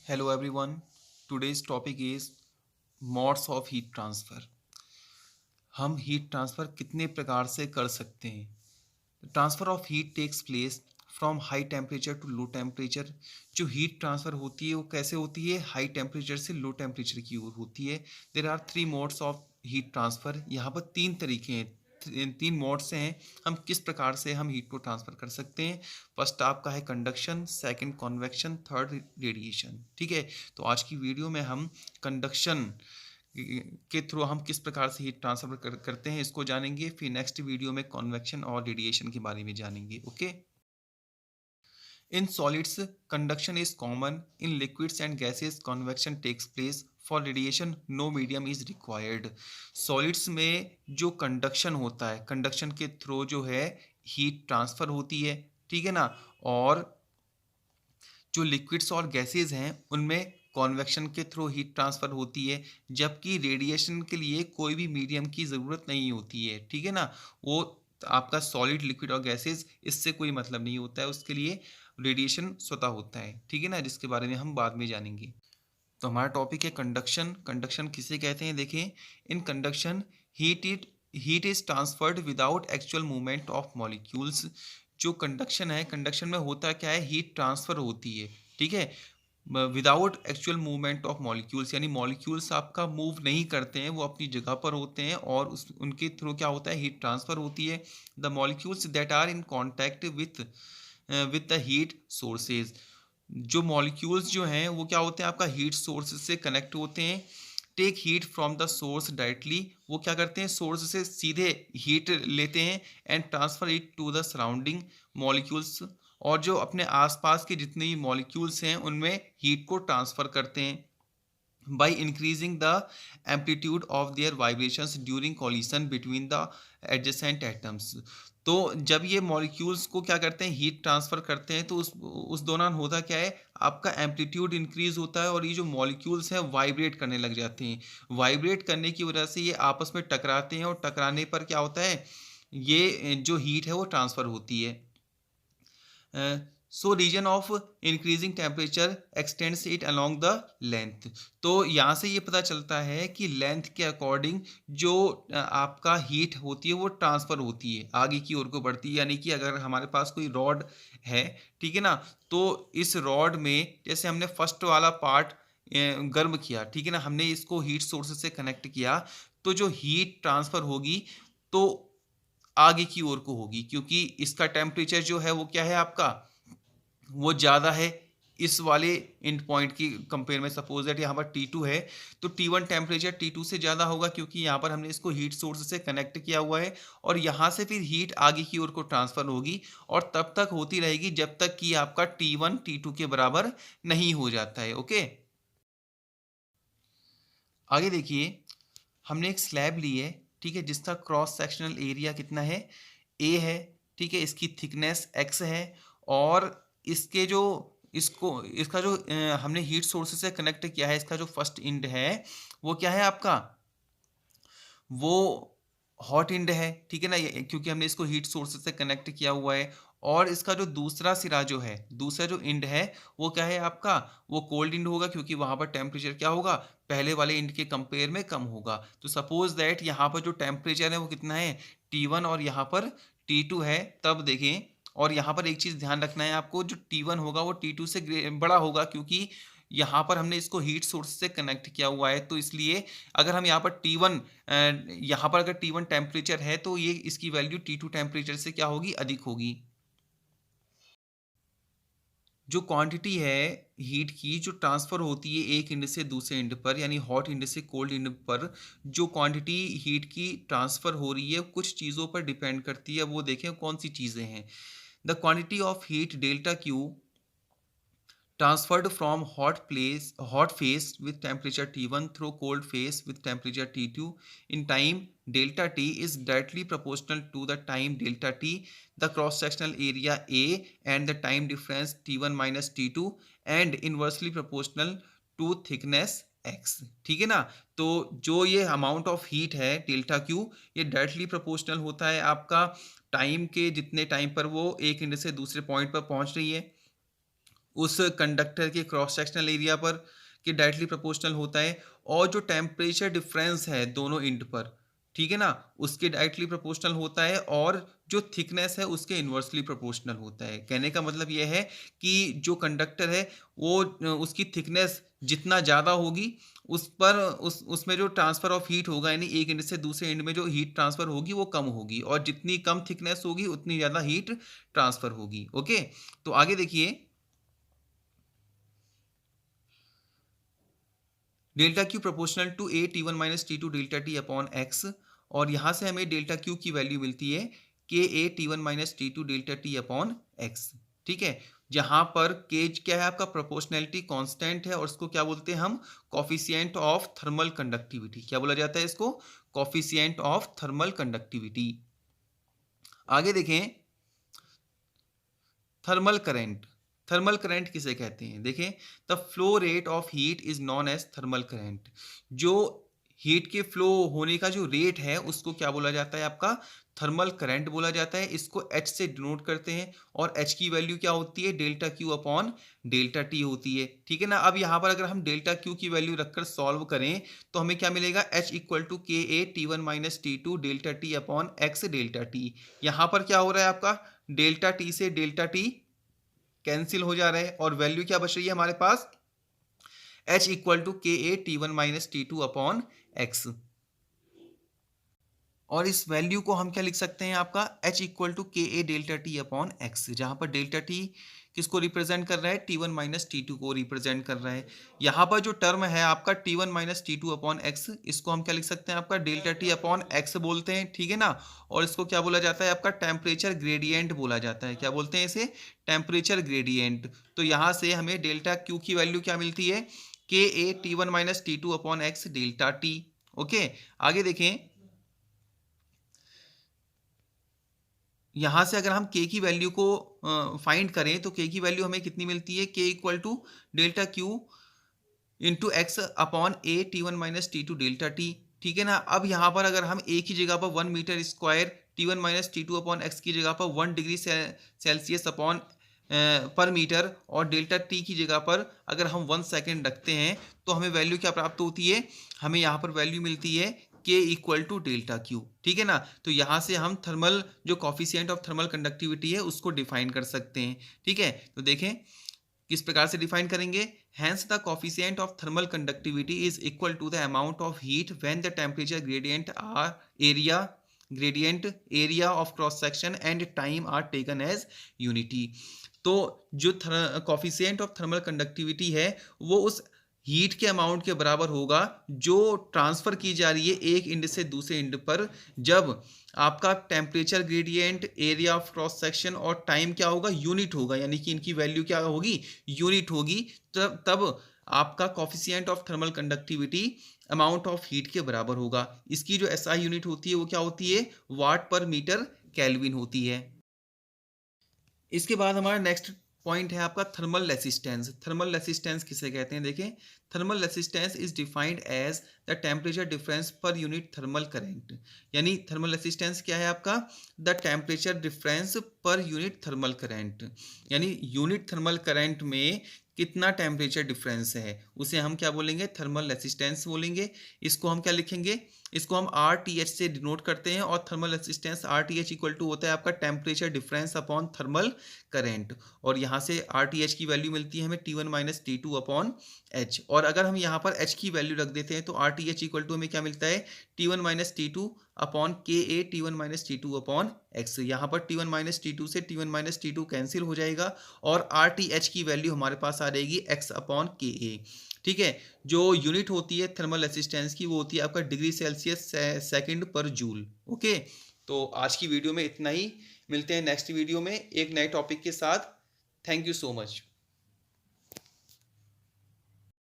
Hello everyone. Today's topic is modes of heat transfer. हम heat transfer कितने प्रकार से कर सकते हैं? Transfer of heat takes place from high temperature to low temperature. जो हीट ट्रांसफ़र होती है वो कैसे होती है? हाई टेम्परेचर से लो टेम्परेचर की ओर होती है। There are three modes of heat transfer. यहाँ पर तीन तरीके हैं, तीन मोड्स हैं। हम किस प्रकार से हम हीट को ट्रांसफ़र कर सकते हैं। फर्स्ट आपका है conduction, second convection, third radiation. ठीक है, तो आज की वीडियो में हम कंडक्शन के थ्रू हम किस प्रकार से हीट ट्रांसफर करते हैं इसको जानेंगे। फिर नेक्स्ट वीडियो में कन्वेक्शन और रेडिएशन के बारे में जानेंगे। Okay, in solids conduction is common, in liquids and gases convection takes place, for radiation no medium is required. Solids में जो कंडक्शन होता है, कंडक्शन के थ्रू जो है हीट ट्रांसफर होती है, ठीक है ना। और जो लिक्विड्स और गैसेज हैं उनमें कॉन्वेक्शन के थ्रू हीट ट्रांसफ़र होती है, जबकि रेडिएशन के लिए कोई भी मीडियम की ज़रूरत नहीं होती है, ठीक है ना। वो आपका सॉलिड, लिक्विड और गैसेज, इससे कोई मतलब नहीं होता है, उसके लिए रेडिएशन स्वतः होता है, ठीक है ना, जिसके बारे में हम बाद में जानेंगे। तो हमारा टॉपिक है कंडक्शन। कंडक्शन किसे कहते हैं? देखें, in conduction heat it heat is transferred without actual movement of molecules. जो कंडक्शन है, कंडक्शन में होता क्या है? हीट ट्रांसफर होती है, ठीक है, without actual movement of molecules, यानी मॉलिक्यूल्स आपका मूव नहीं करते हैं, वो अपनी जगह पर होते हैं और उनके थ्रू क्या होता है? हीट ट्रांसफर होती है। The molecules that are in contact with the heat sources. जो मॉलिक्यूल्स जो हैं वो क्या होते हैं? आपका हीट सोर्स से कनेक्ट होते हैं। Take heat from the source directly, वो क्या करते हैं? सोर्स से सीधे हीट लेते हैं and transfer it to the surrounding molecules, और जो अपने आसपास के जितने भी मॉलिक्यूल्स हैं उनमें हीट को ट्रांसफर करते हैं by increasing the amplitude of their vibrations during collision between the adjacent atoms। तो जब ये मॉलिक्यूल्स को क्या करते हैं? हीट ट्रांसफर करते हैं, तो उस दौरान होता क्या है? आपका एम्पलीट्यूड इंक्रीज होता है और ये जो मॉलिक्यूल्स हैं वाइब्रेट करने लग जाते हैं। वाइब्रेट करने की वजह से ये आपस में टकराते हैं और टकराने पर क्या होता है? ये जो हीट है वो ट्रांसफर होती है। So reason of increasing temperature extends it along the length. तो यहाँ से ये पता चलता है कि लेंथ के अकॉर्डिंग जो आपका हीट होती है वो ट्रांसफ़र होती है, आगे की ओर को बढ़ती है। यानी कि अगर हमारे पास कोई रॉड है, ठीक है ना, तो इस रॉड में जैसे हमने फर्स्ट वाला पार्ट गर्म किया, ठीक है ना, हमने इसको हीट सोर्स से कनेक्ट किया, तो जो हीट ट्रांसफ़र होगी तो आगे की ओर को होगी, क्योंकि इसका टेम्परेचर जो है वो क्या है आपका? वो ज़्यादा है इस वाले एंड पॉइंट की कंपेयर में। सपोज दैट यहाँ पर T2 है, तो T1 टेम्परेचर T2 से ज़्यादा होगा, क्योंकि यहाँ पर हमने इसको हीट सोर्स से कनेक्ट किया हुआ है और यहाँ से फिर हीट आगे की ओर को ट्रांसफ़र होगी और तब तक होती रहेगी जब तक कि आपका T1 T2 के बराबर नहीं हो जाता है। ओके, आगे देखिए, हमने एक स्लैब ली है, ठीक है, जिसका क्रॉस सेक्शनल एरिया कितना है? ए है, ठीक है, इसकी थिकनेस एक्स है और इसके जो इसको इसका जो हमने हीट सोर्स से कनेक्ट किया है, इसका जो फर्स्ट इंड है वो क्या है आपका? वो हॉट एंड है, ठीक है ना, ये क्योंकि हमने इसको हीट सोर्स से कनेक्ट किया हुआ है। और इसका जो दूसरा सिरा जो है, दूसरा जो एंड है, वो क्या है आपका? वो कोल्ड एंड होगा, क्योंकि वहाँ पर टेम्परेचर क्या होगा? पहले वाले एंड के कंपेयर में कम होगा। तो सपोज दैट यहाँ पर जो टेम्परेचर है वो कितना है? T1 और यहाँ पर T2 है। तब देखें, और यहाँ पर एक चीज़ ध्यान रखना है आपको, जो T1 होगा वो T2 से बड़ा होगा, क्योंकि यहाँ पर हमने इसको हीट सोर्स से कनेक्ट किया हुआ है। तो इसलिए अगर हम यहाँ पर T1 यहाँ पर अगर T1 टेम्परेचर है, तो ये इसकी वैल्यू T2 टेम्परेचर से क्या होगी? अधिक होगी। जो क्वांटिटी है हीट की जो ट्रांसफ़र होती है एक एंड से दूसरे एंड पर, यानी हॉट एंड से कोल्ड एंड पर, जो क्वांटिटी हीट की ट्रांसफ़र हो रही है कुछ चीज़ों पर डिपेंड करती है। वो देखें कौन सी चीज़ें हैं। The quantity of heat delta Q transferred from hot phase with temperature T1 through cold phase with temperature T2 in time delta T is directly proportional to the time delta T, the cross sectional area A and the time difference T1 minus T2 and inversely proportional to thickness x। ठीक है ना, तो जो ये amount of heat है delta Q, ये directly proportional होता है आपका टाइम के, जितने टाइम पर वो एक एंड से दूसरे पॉइंट पर पहुंच रही है, उस कंडक्टर के क्रॉस सेक्शनल एरिया पर के डायरेक्टली प्रोपोर्शनल होता है, और जो टेम्परेचर डिफरेंस है दोनों एंड पर, ठीक है ना, उसके डायरेक्टली प्रोपोर्शनल होता है, और जो थिकनेस है उसके इन्वर्सली प्रोपोर्शनल होता है। कहने का मतलब यह है कि जो कंडक्टर है वो उसकी थिकनेस जितना ज़्यादा होगी उस पर उसमें जो ट्रांसफ़र ऑफ हीट होगा, यानी एक एंड से दूसरे एंड में जो हीट ट्रांसफ़र होगी वो कम होगी, और जितनी कम थिकनेस होगी उतनी ज़्यादा हीट ट्रांसफ़र होगी। ओके, तो आगे देखिए, delta Q proportional to A T one minus T two delta T upon X, और यहाँ से हमें डेल्टा क्यू की वैल्यू मिलती है K A T one minus T two delta T upon X. ठीक है, जहाँ पर के क्या है आपका प्रोपोर्शनैलिटी कांस्टेंट है, और उसको क्या बोलते हैं हम, कॉफिशिएंट ऑफ थर्मल कंडक्टिविटी। क्या बोला जाता है इसको, कॉफिशिएंट ऑफ थर्मल कंडक्टिविटी। आगे देखें, थर्मल करंट। थर्मल करंट किसे कहते हैं, देखें, the flow rate of heat is known as thermal current. जो हीट के फ्लो होने का जो रेट है उसको क्या बोला जाता है आपका, थर्मल करंट बोला जाता है। इसको एच से डिनोट करते हैं, और एच की वैल्यू क्या होती है, delta Q upon delta T होती है। ठीक है ना, अब यहाँ पर अगर हम डेल्टा क्यू की वैल्यू रखकर सॉल्व करें तो हमें क्या मिलेगा, H equal to K A T one minus T two delta T upon X delta T. यहाँ पर क्या हो रहा है आपका, डेल्टा टी से डेल्टा टी कैंसिल हो जा रहा है, और वैल्यू क्या बच रही है हमारे पास, h equal to K A T one minus T two upon X. और इस वैल्यू को हम क्या लिख सकते हैं आपका, h equal to K A delta T upon X, जहां पर डेल्टा टी किसको रिप्रेजेंट कर रहा है, T one minus T two को रिप्रेजेंट कर रहा है। यहाँ पर जो टर्म है आपका T one minus T two upon X, इसको हम क्या लिख सकते हैं आपका, डेल्टा टी अपॉन एक्स बोलते हैं। ठीक है ना, और इसको क्या बोला जाता है आपका, टेम्परेचर ग्रेडियंट बोला जाता है। क्या बोलते हैं इसे, टेम्परेचर ग्रेडियंट। तो यहाँ से हमें डेल्टा क्यू की वैल्यू क्या मिलती है, K A T one minus T two upon X delta T. Okay, आगे देखें, यहाँ से अगर हम k की वैल्यू को फाइंड करें तो k की वैल्यू हमें कितनी मिलती है, k equal to delta Q into X upon A T one minus T two delta T. ठीक है ना, अब यहाँ पर अगर हम a की जगह पर 1 metre square T one minus T two upon X की जगह पर 1 degree Celsius upon per metre, और डेल्टा टी की जगह पर अगर हम 1 सेकेंड रखते हैं तो हमें वैल्यू क्या प्राप्त होती है, हमें यहाँ पर वैल्यू मिलती है के इक्वल टू डेल्टा क्यू। ठीक है ना, तो यहाँ से हम थर्मल जो कॉफिशिएंट ऑफ थर्मल कंडक्टिविटी है उसको डिफाइन कर सकते हैं। ठीक है, तो देखें किस प्रकार से डिफाइन करेंगे, hence the coefficient of thermal conductivity is equal to the amount of heat when the temperature area of cross section and time are taken as unity. तो जो कॉफिशिएंट ऑफ थर्मल कंडक्टिविटी है वो उस heat के amount के बराबर होगा जो ट्रांसफर की जा रही है एक इंड से दूसरे इंड पर, जब आपका temperature gradient, area of cross section और टाइम क्या होगा, यूनिट होगा, यानी कि इनकी वैल्यू क्या होगी, यूनिट होगी। तब आपका coefficient of thermal conductivity amount of heat के बराबर होगा। इसकी जो एसआई यूनिट होती है वो क्या होती है, वाट पर मीटर केल्विन होती है। इसके बाद हमारा नेक्स्ट पॉइंट है आपका थर्मल रेसिस्टेंस। थर्मल रेसिस्टेंस किसे कहते हैं, देखें, thermal resistance is defined as the temperature difference per unit thermal current. यानी थर्मल रेसिस्टेंस क्या है आपका, the temperature difference per unit thermal current, यानी यूनिट थर्मल करंट में कितना टेम्परेचर डिफरेंस है उसे हम क्या बोलेंगे, थर्मल रेसिस्टेंस बोलेंगे। इसको हम क्या लिखेंगे, इसको हम आर टी एच से डिनोट करते हैं, और thermal resistance R T H equal to होता है आपका temperature difference upon thermal current, और यहाँ से आर टी एच की वैल्यू मिलती है हमें T one minus T two upon H. और अगर हम यहाँ पर एच की वैल्यू रख देते हैं तो R T H equal to हमें क्या मिलता है, T one minus T two upon K A T one minus T two upon X. यहाँ पर T one minus T two से T one minus T two cancel हो जाएगा, और आर टी एच की वैल्यू हमारे पास आ जाएगी एक्स अपॉन के ए। ठीक है, जो यूनिट होती है थर्मल रेसिस्टेंस की वो होती है आपका डिग्री सेल्सियस सेकंड पर जूल। ओके, तो आज की वीडियो में इतना ही, मिलते हैं नेक्स्ट वीडियो में एक नए टॉपिक के साथ। Thank you so much.